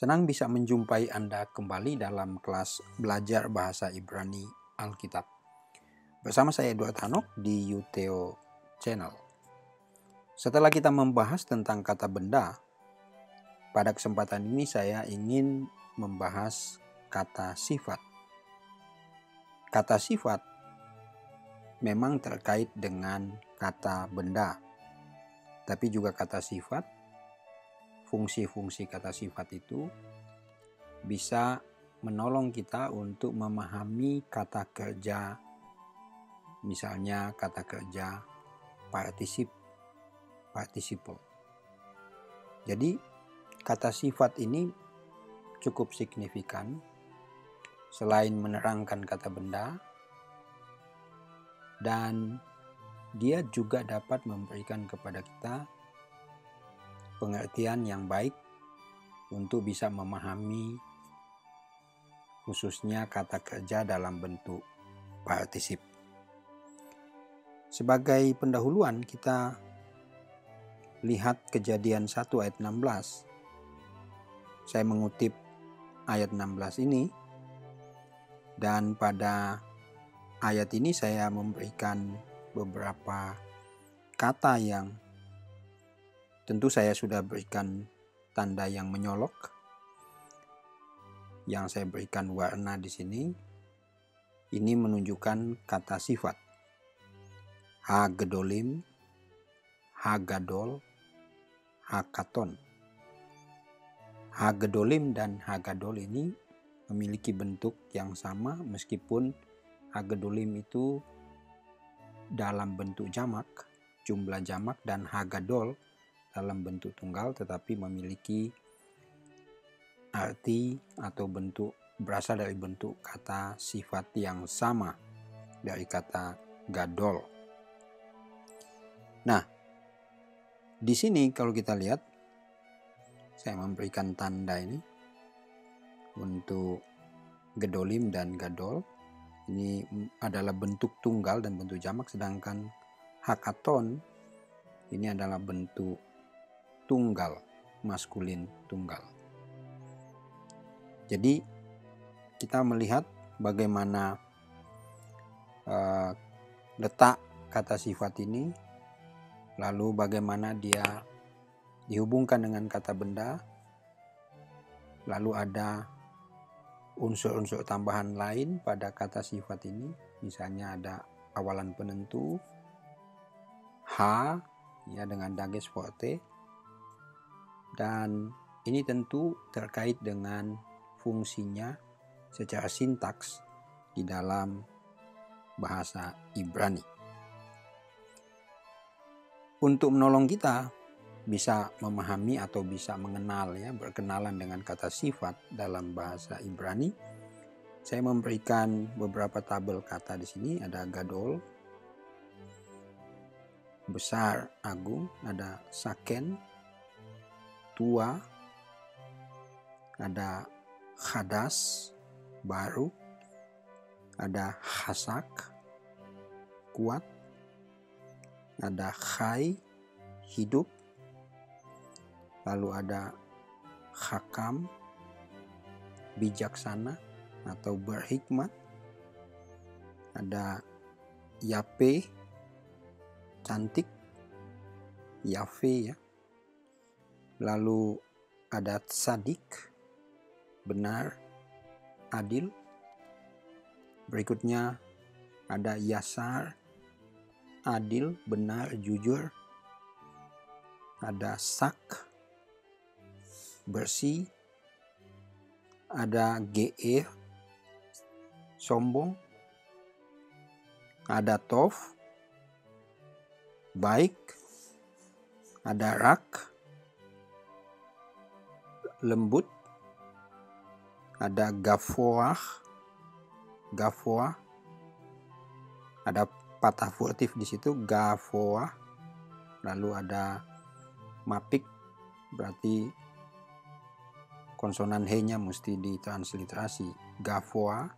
Senang bisa menjumpai Anda kembali dalam kelas belajar bahasa Ibrani Alkitab. Bersama saya Edward Hanok di Uteo Channel. Setelah kita membahas tentang kata benda, pada kesempatan ini saya ingin membahas kata sifat. Kata sifat memang terkait dengan kata benda, tapi juga kata sifat, fungsi-fungsi kata sifat itu bisa menolong kita untuk memahami kata kerja, misalnya kata kerja participle. Jadi kata sifat ini cukup signifikan. Selain menerangkan kata benda, dan dia juga dapat memberikan kepada kita pengertian yang baik untuk bisa memahami khususnya kata kerja dalam bentuk partisip. Sebagai pendahuluan kita lihat Kejadian 1 ayat 16. Saya mengutip ayat 16 ini, dan pada ayat ini saya memberikan beberapa kata yang tentu saya sudah berikan tanda yang menyolok, yang saya berikan warna di sini. Ini menunjukkan kata sifat. Ha-gedolim, ha-gadol, ha-katon. Ha-gedolim dan ha-gadol ini memiliki bentuk yang sama, meskipun ha-gedolim itu dalam bentuk jamak, jumlah jamak, dan ha-gadol dalam bentuk tunggal, tetapi memiliki arti atau bentuk berasal dari bentuk kata sifat yang sama dari kata gadol. Nah, di sini kalau kita lihat, saya memberikan tanda ini untuk gedolim dan gadol. Ini adalah bentuk tunggal dan bentuk jamak, sedangkan hakaton ini adalah bentuk tunggal, maskulin tunggal. Jadi kita melihat bagaimana letak kata sifat ini, lalu bagaimana dia dihubungkan dengan kata benda, lalu ada unsur-unsur tambahan lain pada kata sifat ini, misalnya ada awalan penentu, ha, ya, dengan dages forte, dan ini tentu terkait dengan fungsinya secara sintaks di dalam bahasa Ibrani. Untuk menolong kita bisa memahami atau bisa mengenal, ya, berkenalan dengan kata sifat dalam bahasa Ibrani, saya memberikan beberapa tabel kata di sini. Ada gadol, besar, agung, ada saken, tua, ada hadas, baru, ada hasak, kuat, ada khai, hidup, lalu ada hakam, bijaksana atau berhikmat, ada yape, cantik, yafe, ya. Lalu ada tsadik, benar, adil. Berikutnya ada yasar, adil, benar, jujur. Ada sak, bersih. Ada ge'er, sombong. Ada tov, baik. Ada rak, lembut. Ada gafoah, ada patah furtif di situ, gafoah. Lalu ada mapik, berarti konsonan he-nya mesti ditransliterasi, gafoa,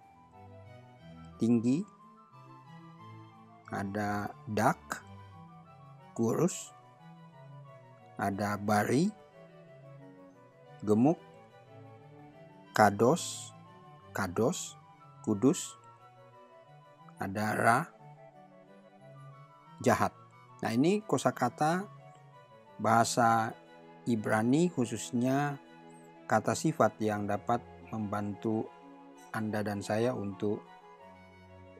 tinggi. Ada dak, kurus. Ada bari, gemuk. kados, kados, kudus, ada ra, jahat. Nah, ini kosakata bahasa Ibrani, khususnya kata sifat yang dapat membantu Anda dan saya untuk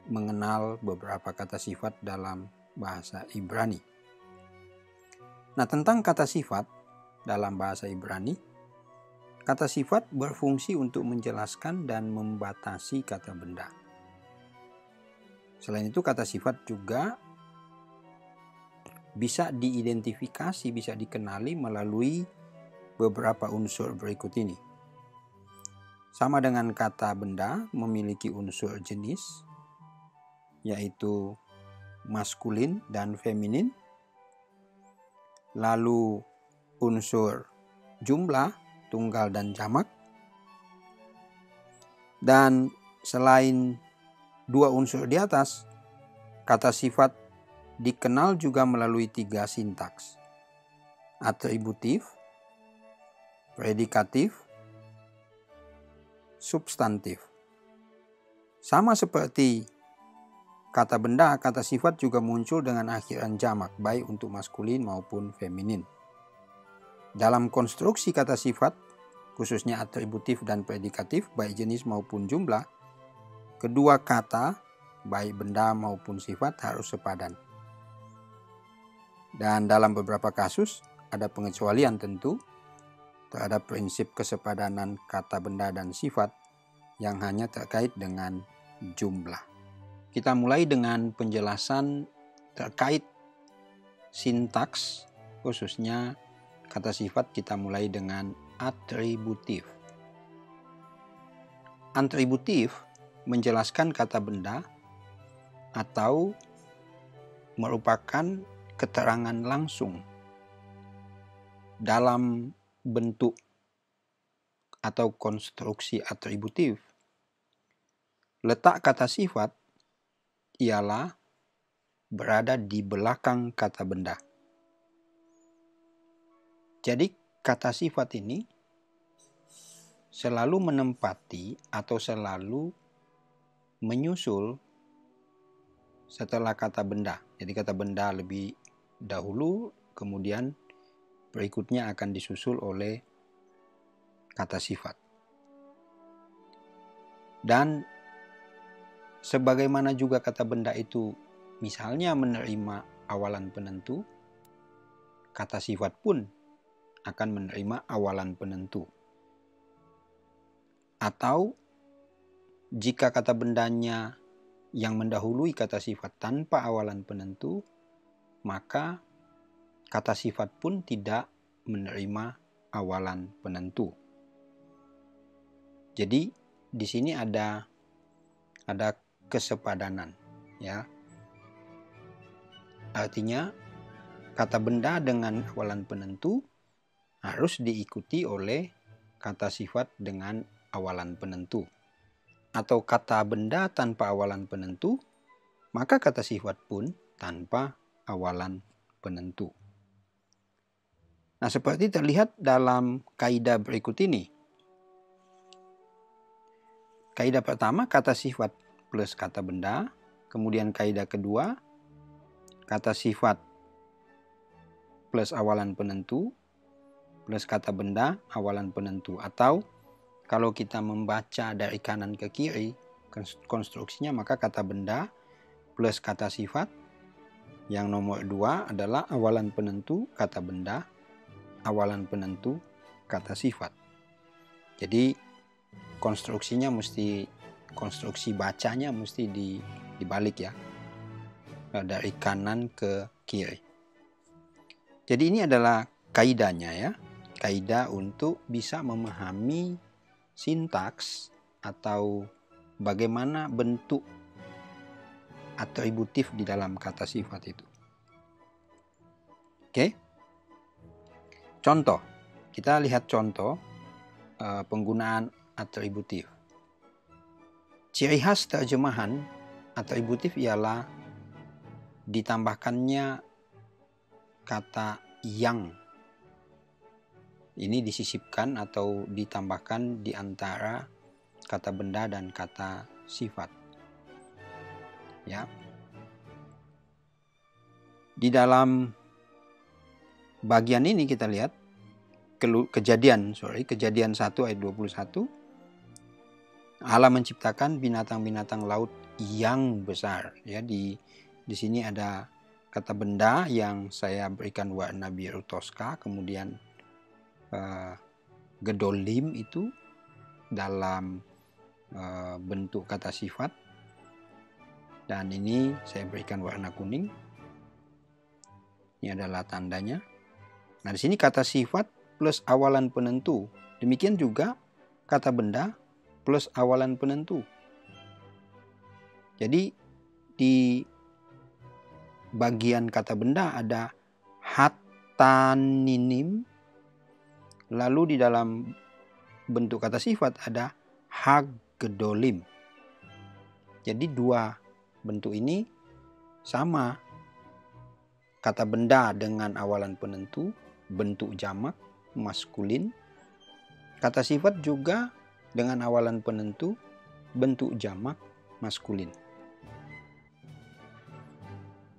mengenal beberapa kata sifat dalam bahasa Ibrani. Nah, tentang kata sifat dalam bahasa Ibrani, kata sifat berfungsi untuk menjelaskan dan membatasi kata benda. Selain itu, kata sifat juga bisa diidentifikasi, bisa dikenali melalui beberapa unsur berikut ini. Sama dengan kata benda, memiliki unsur jenis, yaitu maskulin dan feminin. Lalu unsur jumlah, tunggal dan jamak. Dan selain dua unsur di atas, kata sifat dikenal juga melalui 3 sintaks: atributif, predikatif, substantif. Sama seperti kata benda, kata sifat juga muncul dengan akhiran jamak, baik untuk maskulin maupun feminin. Dalam konstruksi kata sifat, khususnya atributif dan predikatif, baik jenis maupun jumlah, kedua kata, baik benda maupun sifat, harus sepadan. Dan dalam beberapa kasus, ada pengecualian tentu terhadap prinsip kesepadanan kata benda dan sifat yang hanya terkait dengan jumlah. Kita mulai dengan penjelasan terkait sintaks, khususnya kata sifat. Kita mulai dengan atributif. Atributif menjelaskan kata benda atau merupakan keterangan langsung dalam bentuk atau konstruksi atributif. Letak kata sifat ialah berada di belakang kata benda. Jadi kata sifat ini selalu menempati atau selalu menyusul setelah kata benda. Jadi kata benda lebih dahulu, kemudian berikutnya akan disusul oleh kata sifat. Dan sebagaimana juga kata benda itu misalnya menerima awalan penentu, kata sifat pun akan menerima awalan penentu. Atau jika kata bendanya yang mendahului kata sifat tanpa awalan penentu, maka kata sifat pun tidak menerima awalan penentu. Jadi di sini ada kesepadanan, ya. Artinya kata benda dengan awalan penentu harus diikuti oleh kata sifat dengan awalan penentu. Atau kata benda tanpa awalan penentu, maka kata sifat pun tanpa awalan penentu. Nah, seperti terlihat dalam kaidah berikut ini. Kaidah pertama, kata sifat plus kata benda. Kemudian kaidah kedua, kata sifat plus awalan penentu plus kata benda awalan penentu. Atau kalau kita membaca dari kanan ke kiri konstruksinya, maka kata benda plus kata sifat. Yang nomor 2 adalah awalan penentu kata benda, awalan penentu kata sifat. Jadi konstruksi bacanya mesti dibalik, ya, dari kanan ke kiri. Jadi ini adalah kaidahnya, ya, kaidah untuk bisa memahami sintaks atau bagaimana bentuk atributif di dalam kata sifat itu. Oke. Contoh, kita lihat contoh penggunaan atributif. Ciri khas terjemahan atributif ialah ditambahkannya kata yang. Ini disisipkan atau ditambahkan di antara kata benda dan kata sifat. Ya. Di dalam bagian ini kita lihat Kejadian 1 ayat 21. Allah menciptakan binatang-binatang laut yang besar. Ya, di sini ada kata benda yang saya berikan warna biru toska, kemudian gedolim itu dalam bentuk kata sifat, dan ini saya berikan warna kuning. Ini adalah tandanya. Nah, di sini kata sifat plus awalan penentu. Demikian juga kata benda plus awalan penentu. Jadi di bagian kata benda ada hataninim, lalu di dalam bentuk kata sifat ada haggedolim. Jadi dua bentuk ini sama. Kata benda dengan awalan penentu, bentuk jamak, maskulin. Kata sifat juga dengan awalan penentu, bentuk jamak, maskulin.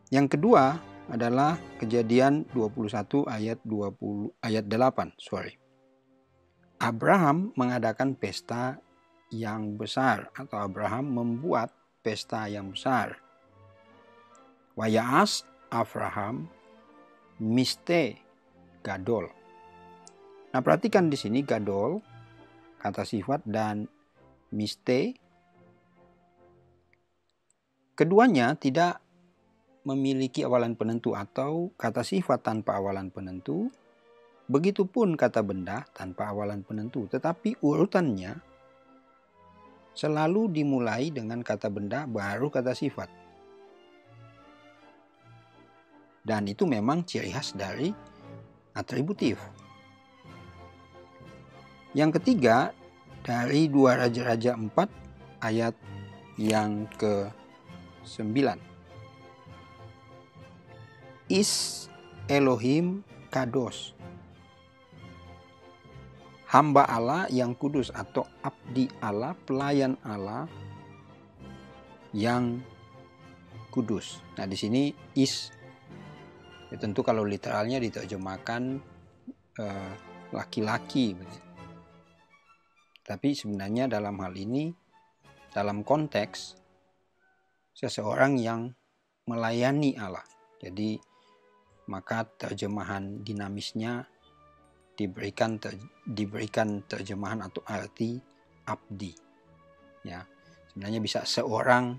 Yang kedua adalah Kejadian 21 ayat 8. Abraham mengadakan pesta yang besar, atau Abraham membuat pesta yang besar. Wayaas Abraham miste gadol. Nah, perhatikan di sini gadol, kata sifat, dan miste. Keduanya tidak memiliki awalan penentu atau kata sifat tanpa awalan penentu. Begitupun kata benda tanpa awalan penentu. Tetapi urutannya selalu dimulai dengan kata benda baru kata sifat. Dan itu memang ciri khas dari atributif. Yang ketiga, dari 2 Raja-Raja 4 ayat yang ke-9. Is Elohim Kados. Hamba Allah yang kudus, atau abdi Allah, pelayan Allah yang kudus. Nah, di sini is, ya tentu kalau literalnya diterjemahkan laki-laki. Tapi sebenarnya dalam hal ini, dalam konteks seseorang yang melayani Allah. Jadi maka terjemahan dinamisnya diberikan terjemahan atau arti abdi. Ya, sebenarnya bisa seorang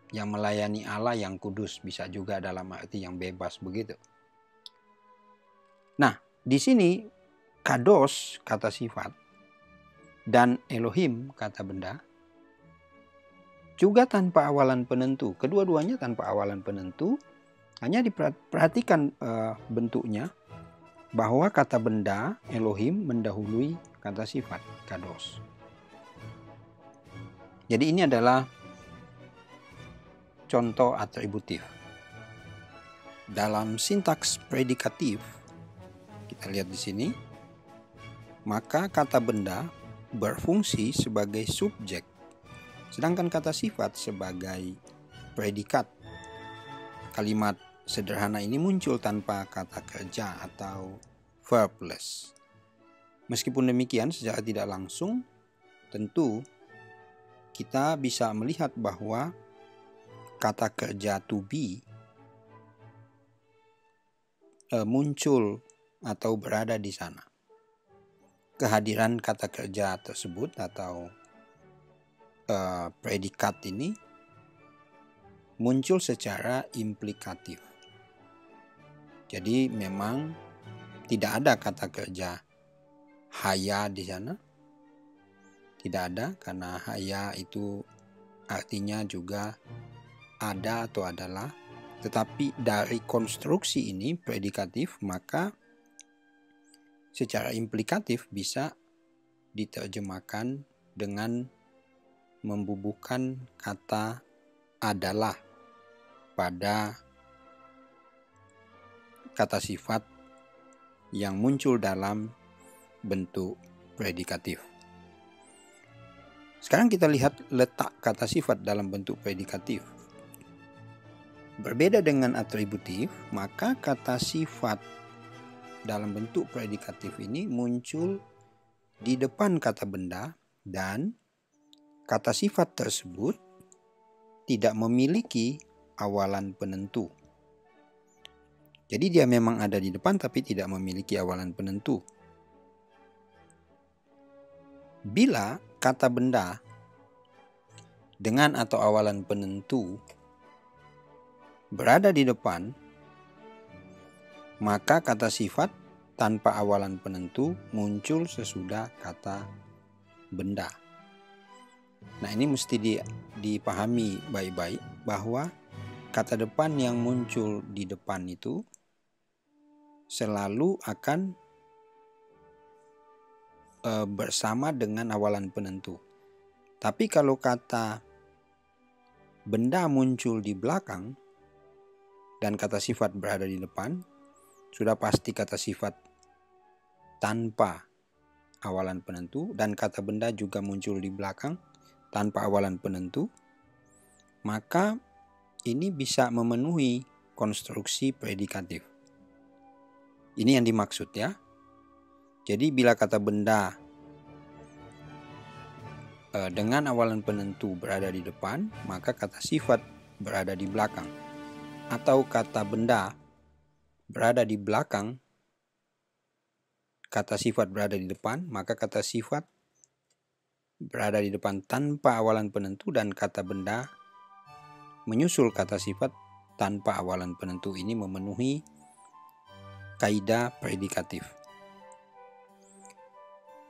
yang melayani Allah yang kudus, bisa juga dalam arti yang bebas begitu. Nah, di sini Kados kata sifat dan Elohim kata benda juga tanpa awalan penentu. Kedua-duanya tanpa awalan penentu. Hanya diperhatikan bentuknya, bahwa kata benda Elohim mendahului kata sifat Kados. Jadi ini adalah contoh atributif. Dalam sintaks predikatif, kita lihat di sini, maka kata benda berfungsi sebagai subjek, sedangkan kata sifat sebagai predikat. Kalimat sederhana ini muncul tanpa kata kerja atau verbless. Meskipun demikian, secara tidak langsung, tentu kita bisa melihat bahwa kata kerja to be muncul atau berada di sana. Kehadiran kata kerja tersebut atau predikat ini muncul secara implikatif. Jadi memang tidak ada kata kerja haya di sana. Tidak ada, karena haya itu artinya juga ada atau adalah. Tetapi dari konstruksi ini predikatif, maka secara implikatif bisa diterjemahkan dengan membubuhkan kata adalah pada kata sifat yang muncul dalam bentuk predikatif. Sekarang kita lihat letak kata sifat dalam bentuk predikatif. Berbeda dengan atributif, maka kata sifat dalam bentuk predikatif ini muncul di depan kata benda dan kata sifat tersebut tidak memiliki awalan penentu. Jadi dia memang ada di depan tapi tidak memiliki awalan penentu. Bila kata benda dengan atau awalan penentu berada di depan, maka kata sifat tanpa awalan penentu muncul sesudah kata benda. Nah, ini mesti dipahami baik-baik bahwa kata depan yang muncul di depan itu selalu akan bersama dengan awalan penentu. Tapi kalau kata benda muncul di belakang dan kata sifat berada di depan, sudah pasti kata sifat tanpa awalan penentu dan kata benda juga muncul di belakang tanpa awalan penentu, maka ini bisa memenuhi konstruksi predikatif. Ini yang dimaksud ya. Jadi bila kata benda dengan awalan penentu berada di depan, maka kata sifat berada di belakang. Atau kata benda berada di belakang, kata sifat berada di depan, maka kata sifat berada di depan tanpa awalan penentu dan kata benda menyusul kata sifat tanpa awalan penentu. Ini memenuhi kaidah predikatif.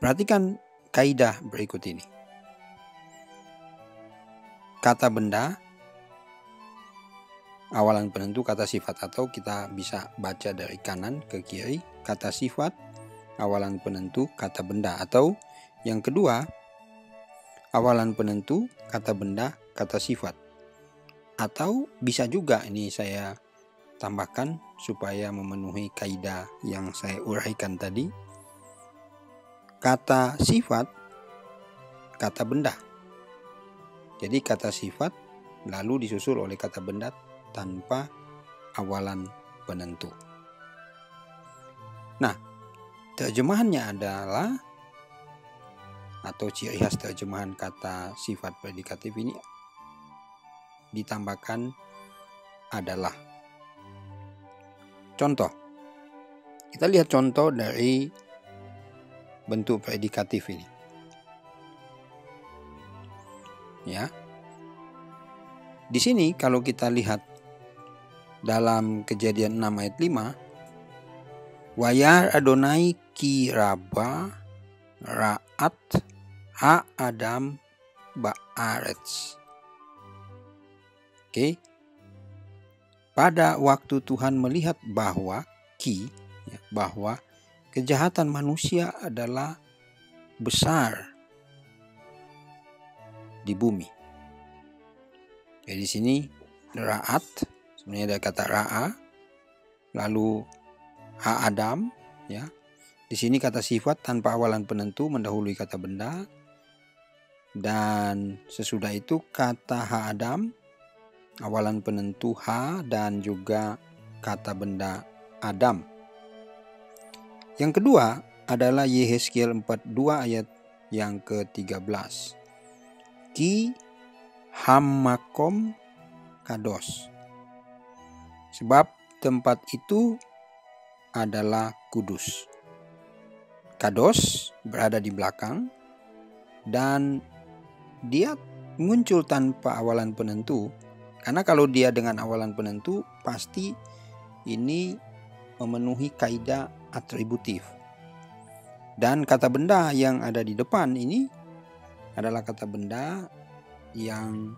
Perhatikan kaidah berikut ini. Kata benda, awalan penentu kata sifat, atau kita bisa baca dari kanan ke kiri, kata sifat, awalan penentu kata benda, atau yang kedua, awalan penentu kata benda kata sifat. Atau bisa juga ini saya tambahkan supaya memenuhi kaidah yang saya uraikan tadi. Kata sifat, kata benda. Jadi kata sifat lalu disusul oleh kata benda tanpa awalan penentu. Nah, terjemahannya adalah, atau ciri khas terjemahan kata sifat predikatif ini ditambahkan adalah. Contoh. Kita lihat contoh dari bentuk predikatif ini. Ya. Di sini kalau kita lihat dalam Kejadian 6 ayat 5, Wayar Adonai ki raba ra'at ha Adam ba'aretz. Oke. Pada waktu Tuhan melihat bahwa bahwa kejahatan manusia adalah besar di bumi. Jadi di sini ra'at, sebenarnya ada kata ra'a, lalu ha Adam, ya. Di sini kata sifat tanpa awalan penentu mendahului kata benda, dan sesudah itu kata ha Adam, awalan penentu ha dan juga kata benda Adam. Yang kedua adalah Yehezkiel 42 ayat yang ke-13. Ki hammakom kados. Sebab tempat itu adalah kudus. Kados berada di belakang dan dia muncul tanpa awalan penentu. Karena kalau dia dengan awalan penentu pasti ini memenuhi kaidah atributif. Dan kata benda yang ada di depan ini adalah kata benda yang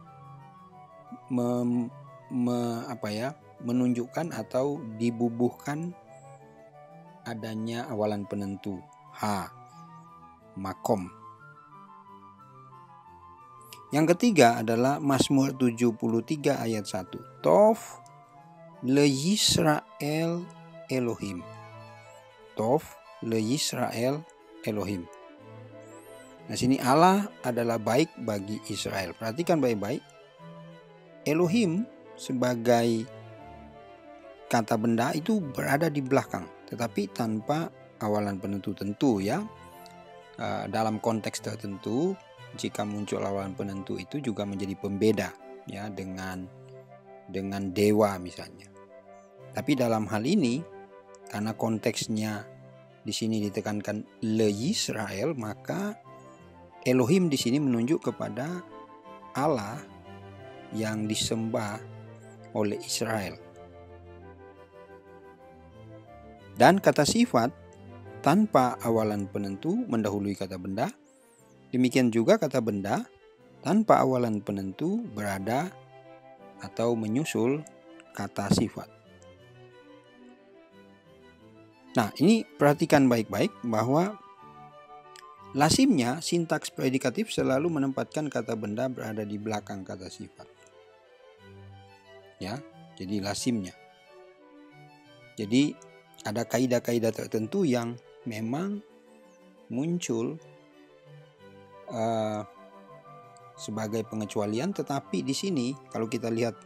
menunjukkan atau dibubuhkan adanya awalan penentu ha, makom. Yang ketiga adalah Mazmur 73 ayat 1. Tov le Yisrael Elohim. Tov le Yisrael Elohim. Nah, sini Allah adalah baik bagi Israel. Perhatikan baik-baik. Elohim sebagai kata benda itu berada di belakang, tetapi tanpa awalan penentu tentu ya. Dalam konteks tertentu, jika muncul awalan penentu itu juga menjadi pembeda ya dengan dewa misalnya. Tapi dalam hal ini, karena konteksnya di sini ditekankan le Yisrael, maka Elohim di sini menunjuk kepada Allah yang disembah oleh Israel. Dan kata sifat tanpa awalan penentu mendahului kata benda. Demikian juga kata benda tanpa awalan penentu berada atau menyusul kata sifat. Nah, ini perhatikan baik-baik bahwa lazimnya sintaks predikatif selalu menempatkan kata benda berada di belakang kata sifat. Ya, jadi lazimnya. Jadi ada kaidah-kaidah tertentu yang memang muncul sebagai pengecualian, tetapi di sini kalau kita lihat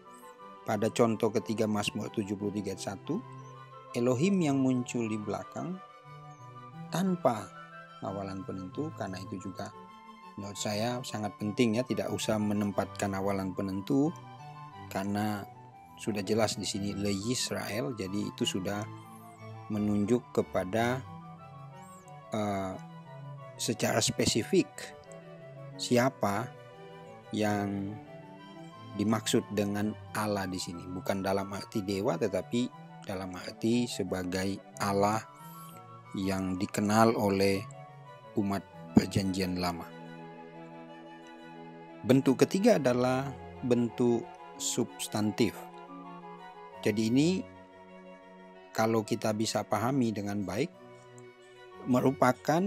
pada contoh ketiga Mazmur 73 ayat 1, Elohim yang muncul di belakang tanpa awalan penentu. Karena itu juga menurut saya sangat penting ya, tidak usah menempatkan awalan penentu karena sudah jelas di sini le Yisrael, jadi itu sudah menunjuk kepada secara spesifik siapa yang dimaksud dengan Allah di sini, bukan dalam arti dewa, tetapi dalam arti sebagai Allah yang dikenal oleh umat Perjanjian Lama. Bentuk ketiga adalah bentuk substantif. Jadi ini kalau kita bisa pahami dengan baik, merupakan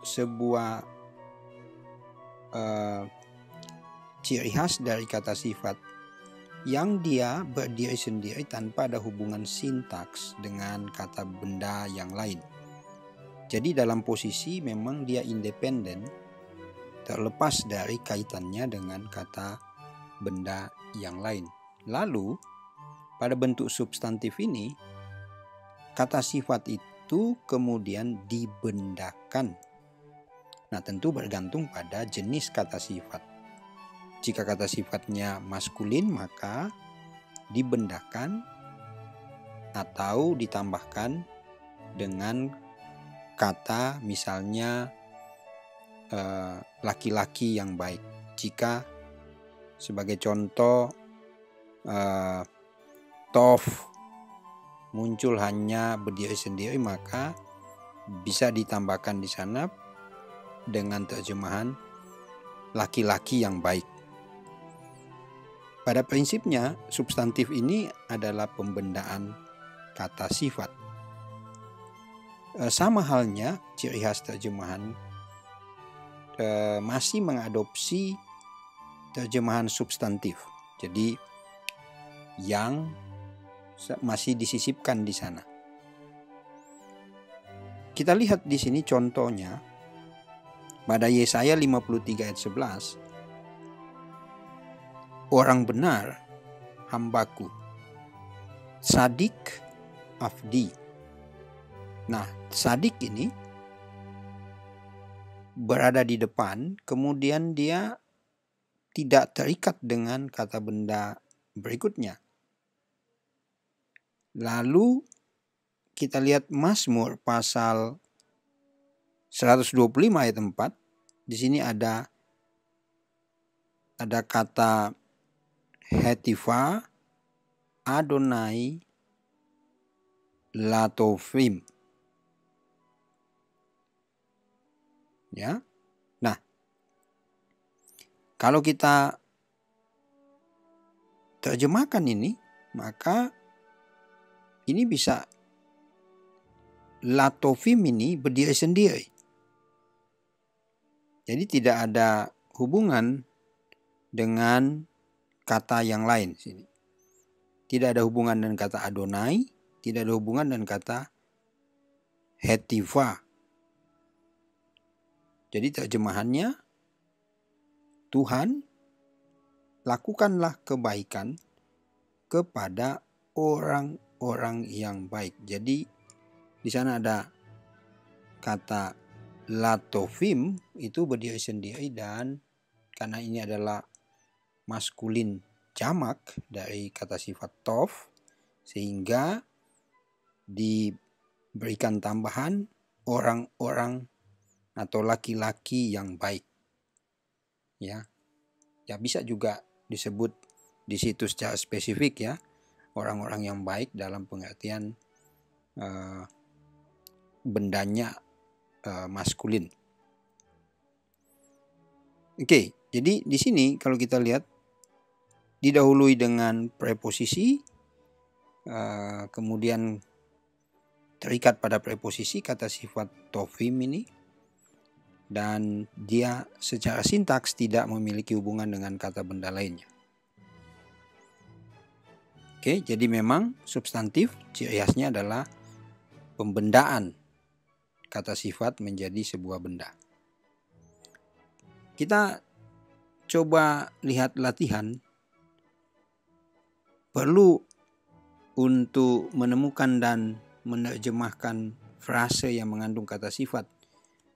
sebuah ciri khas dari kata sifat yang dia berdiri sendiri tanpa ada hubungan sintaks dengan kata benda yang lain. Jadi dalam posisi memang dia independen, terlepas dari kaitannya dengan kata benda yang lain. Lalu pada bentuk substantif ini, kata sifat itu kemudian dibendakan. Nah, tentu bergantung pada jenis kata sifat. Jika kata sifatnya maskulin, maka dibendakan atau ditambahkan dengan kata misalnya laki-laki yang baik. Jika sebagai contoh Tov muncul hanya berdiri sendiri, maka bisa ditambahkan di sana dengan terjemahan laki-laki yang baik. Pada prinsipnya, substantif ini adalah pembendaan kata sifat. Sama halnya ciri khas terjemahan masih mengadopsi terjemahan substantif. Jadi yang masih disisipkan di sana. Kita lihat di sini contohnya pada Yesaya 53 ayat 11. Orang benar hambaku, sadik afdi. Nah, sadik ini berada di depan, kemudian dia tidak terikat dengan kata benda berikutnya. Lalu kita lihat Mazmur pasal 125 ayat 4. Di sini ada kata Hetiva Adonai Latovim. Ya. Nah, kalau kita terjemahkan ini, maka ini bisa Latovim ini berdiri sendiri. Jadi tidak ada hubungan dengan kata yang lain sini. Tidak ada hubungan dengan kata Adonai, tidak ada hubungan dengan kata Hetiva. Jadi terjemahannya, Tuhan, lakukanlah kebaikan kepada orang-orang yang baik. Jadi di sana ada kata latofim, itu berdiri sendiri, dan karena ini adalah maskulin jamak dari kata sifat tov, sehingga diberikan tambahan orang-orang atau laki-laki yang baik. Ya, bisa juga disebut di situ secara spesifik ya, orang-orang yang baik dalam pengertian bendanya maskulin. Oke, jadi di sini kalau kita lihat didahului dengan preposisi, kemudian terikat pada preposisi kata sifat tovim ini, dan dia secara sintaks tidak memiliki hubungan dengan kata benda lainnya. Oke, jadi memang substantif ciri khasnya adalah pembendaan kata sifat menjadi sebuah benda. Kita coba lihat latihan. Perlu untuk menemukan dan menerjemahkan frase yang mengandung kata sifat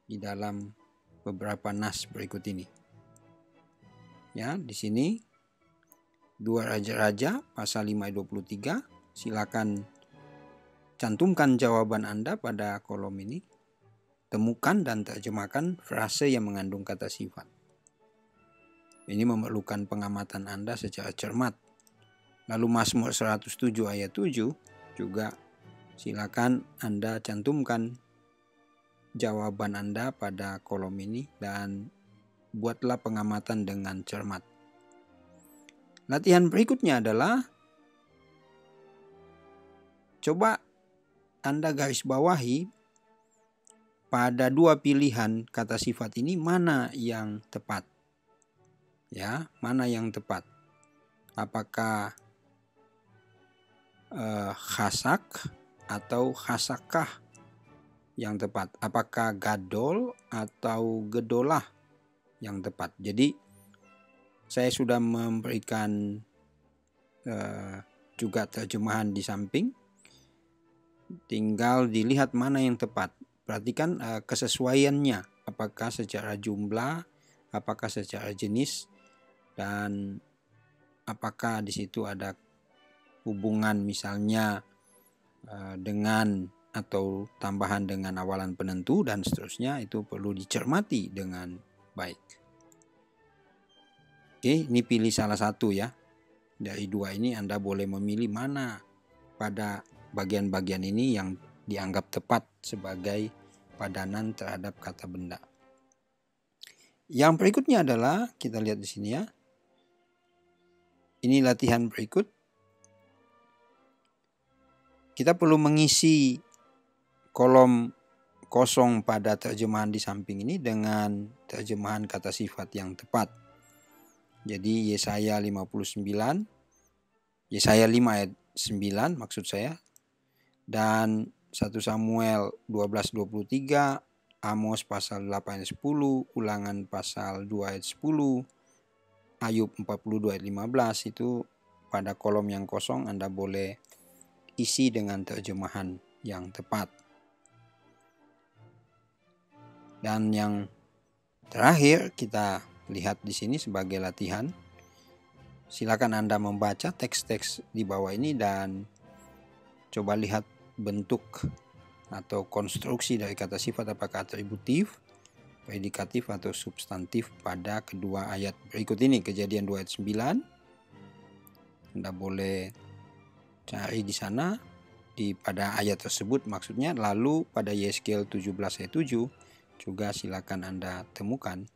di dalam beberapa nas berikut ini. Ya, di sini 2 Raja-Raja pasal 5 ayat 23. Silakan cantumkan jawaban Anda pada kolom ini. Temukan dan terjemahkan frase yang mengandung kata sifat. Ini memerlukan pengamatan Anda secara cermat. Lalu Mazmur 107 ayat 7 juga silakan Anda cantumkan jawaban Anda pada kolom ini dan buatlah pengamatan dengan cermat. Latihan berikutnya adalah coba Anda garis bawahi pada 2 pilihan kata sifat ini mana yang tepat. Ya, mana yang tepat? Apakah khasak atau khasakah yang tepat? Apakah gadol atau gedolah yang tepat? Jadi saya sudah memberikan juga terjemahan di samping. Tinggal dilihat mana yang tepat. Perhatikan kesesuaiannya. Apakah secara jumlah, apakah secara jenis, dan apakah di situ ada hubungan misalnya dengan atau tambahan dengan awalan penentu dan seterusnya. Itu perlu dicermati dengan baik. Oke, ini pilih salah satu ya. Dari 2 ini Anda boleh memilih mana pada bagian-bagian ini yang dianggap tepat sebagai padanan terhadap kata benda. Yang berikutnya adalah kita lihat di sini ya. Ini latihan berikut. Kita perlu mengisi kolom kosong pada terjemahan di samping ini dengan terjemahan kata sifat yang tepat. Jadi Yesaya 59, Yesaya 5 ayat 9 maksud saya, dan 1 Samuel 12:23, Amos pasal 8 ayat 10, Ulangan pasal 2 ayat 10, Ayub 42 ayat 15, itu pada kolom yang kosong Anda boleh isi dengan terjemahan yang tepat. Dan yang terakhir kita lihat di sini sebagai latihan. Silakan Anda membaca teks-teks di bawah ini dan coba lihat bentuk atau konstruksi dari kata sifat, apakah atributif, predikatif atau substantif pada kedua ayat berikut ini. Kejadian 2 ayat 9. Anda boleh cari di sana pada ayat tersebut maksudnya. Lalu pada Yeskel 17 ayat 7 juga silakan Anda temukan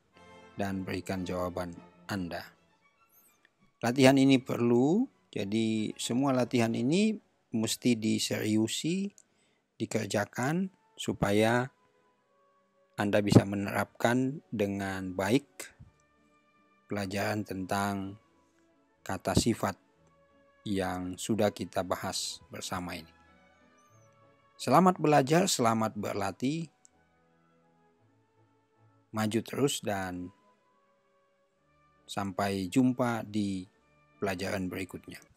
dan berikan jawaban Anda. Latihan ini perlu, jadi semua latihan ini mesti diseriusi, dikerjakan supaya Anda bisa menerapkan dengan baik pelajaran tentang kata sifat yang sudah kita bahas bersama ini. Selamat belajar, selamat berlatih. maju terus dan sampai jumpa di pelajaran berikutnya.